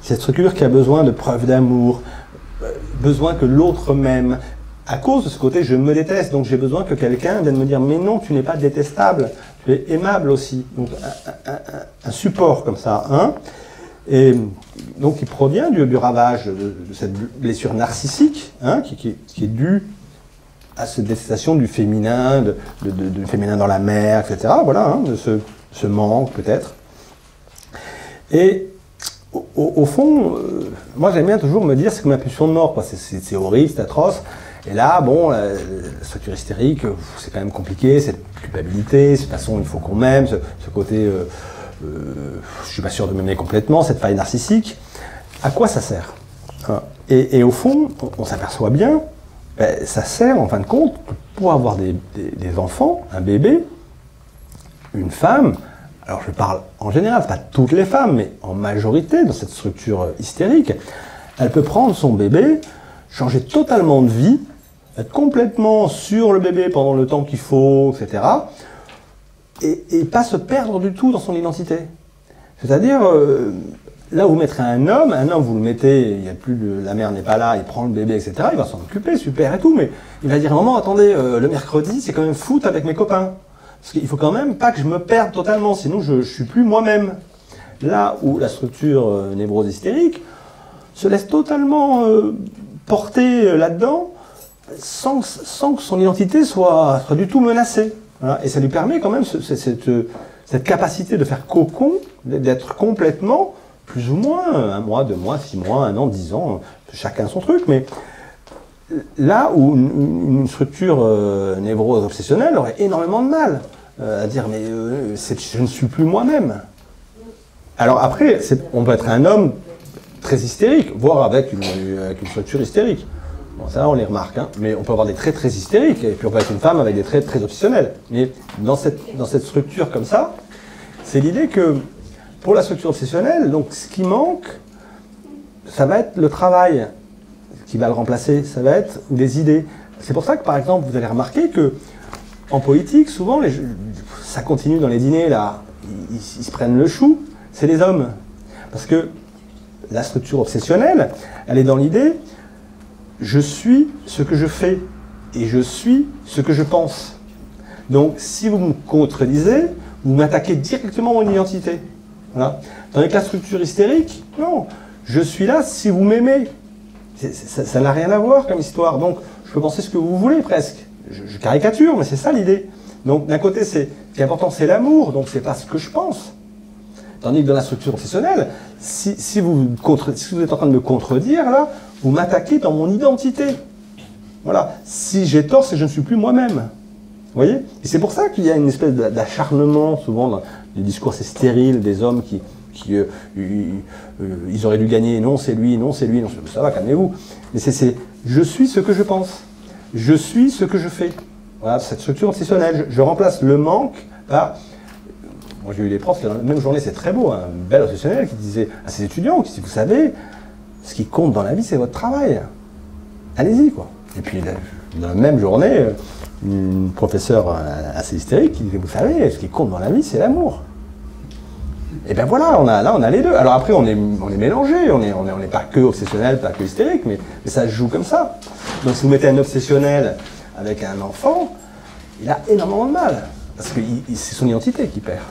Cette structure qui a besoin de preuves d'amour, besoin que l'autre m'aime. À cause de ce côté, je me déteste, donc j'ai besoin que quelqu'un vienne me dire « mais non, tu n'es pas détestable, tu es aimable aussi ». Donc un support comme ça, hein. Et donc il provient du ravage de cette blessure narcissique, hein, qui est due à cette détestation du féminin, du féminin dans la mère, etc. Voilà, hein, de ce manque peut-être. Et au fond, moi j'aime bien toujours me dire c'est comme la pulsion de mort, c'est horrible, c'est atroce. Et là, bon, la structure hystérique, c'est quand même compliqué, cette culpabilité, cette façon, il faut qu'on m'aime, ce côté, je suis pas sûr de m'aimer complètement, cette faille narcissique. À quoi ça sert? Et au fond, on s'aperçoit bien, ça sert en fin de compte pour avoir des enfants, un bébé, une femme. Alors je parle en général, pas toutes les femmes, mais en majorité dans cette structure hystérique, elle peut prendre son bébé, changer totalement de vie, être complètement sur le bébé pendant le temps qu'il faut, etc. Et pas se perdre du tout dans son identité. C'est-à-dire, là où vous mettrez un homme, vous le mettez, il y a plus la mère n'est pas là, il prend le bébé, etc. Il va s'en occuper, super et tout, mais il va dire à un moment, attendez, le mercredi, c'est quand même foot avec mes copains. Parce qu'il faut quand même pas que je me perde totalement, sinon je suis plus moi-même. Là où la structure névrose hystérique se laisse totalement porter là-dedans, sans que son identité soit du tout menacée. Voilà. Et ça lui permet quand même cette capacité de faire cocon, d'être complètement, plus ou moins, 1 mois, 2 mois, 6 mois, 1 an, 10 ans, chacun son truc, mais là où une structure névrose obsessionnelle aurait énormément de mal à dire mais je ne suis plus moi-même. Alors après, on peut être un homme très hystérique, voire avec une structure hystérique. Bon, ça on les remarque, hein. Mais on peut avoir des traits très hystériques, et puis on peut être une femme avec des traits très obsessionnels. Mais dans cette structure comme ça, c'est l'idée que pour la structure obsessionnelle, donc ce qui manque, ça va être le travail qui va le remplacer, ça va être des idées. C'est pour ça que par exemple, vous allez remarquer que en politique, souvent, ça continue dans les dîners, là, ils se prennent le chou, c'est les hommes. Parce que la structure obsessionnelle, elle est dans l'idée, je suis ce que je fais, et je suis ce que je pense. Donc, si vous me contredisez, vous m'attaquez directement à mon identité. Voilà. Tandis que la structure hystérique, non, je suis là si vous m'aimez. Ça n'a rien à voir comme histoire, donc je peux penser ce que vous voulez presque. Je caricature, mais c'est ça l'idée. Donc d'un côté, ce qui est important, c'est l'amour, donc c'est pas ce que je pense. Tandis que dans la structure obsessionnelle, si vous êtes en train de me contredire, là, vous m'attaquez dans mon identité. Voilà. Si j'ai tort, c'est que je ne suis plus moi-même. Vous voyez? Et c'est pour ça qu'il y a une espèce d'acharnement, souvent, dans les discours assez stériles des hommes qui ils auraient dû gagner, non c'est lui, non c'est lui, non, ça va, calmez-vous. Mais c'est je suis ce que je pense, je suis ce que je fais. Voilà, cette structure obsessionnelle, je remplace le manque par... Moi j'ai eu des profs, dans la même journée, c'est très beau, un bel obsessionnel qui disait à ses étudiants, qui disait, vous savez, ce qui compte dans la vie, c'est votre travail. Allez-y, quoi. Et puis, dans la même journée, une professeure assez hystérique qui disait, vous savez, ce qui compte dans la vie, c'est l'amour. Et bien voilà, là on a les deux. Alors après on est mélangés, on n'est pas que obsessionnel, pas que hystérique, mais ça se joue comme ça. Donc si vous mettez un obsessionnel avec un enfant, il a énormément de mal, parce que c'est son identité qui perd.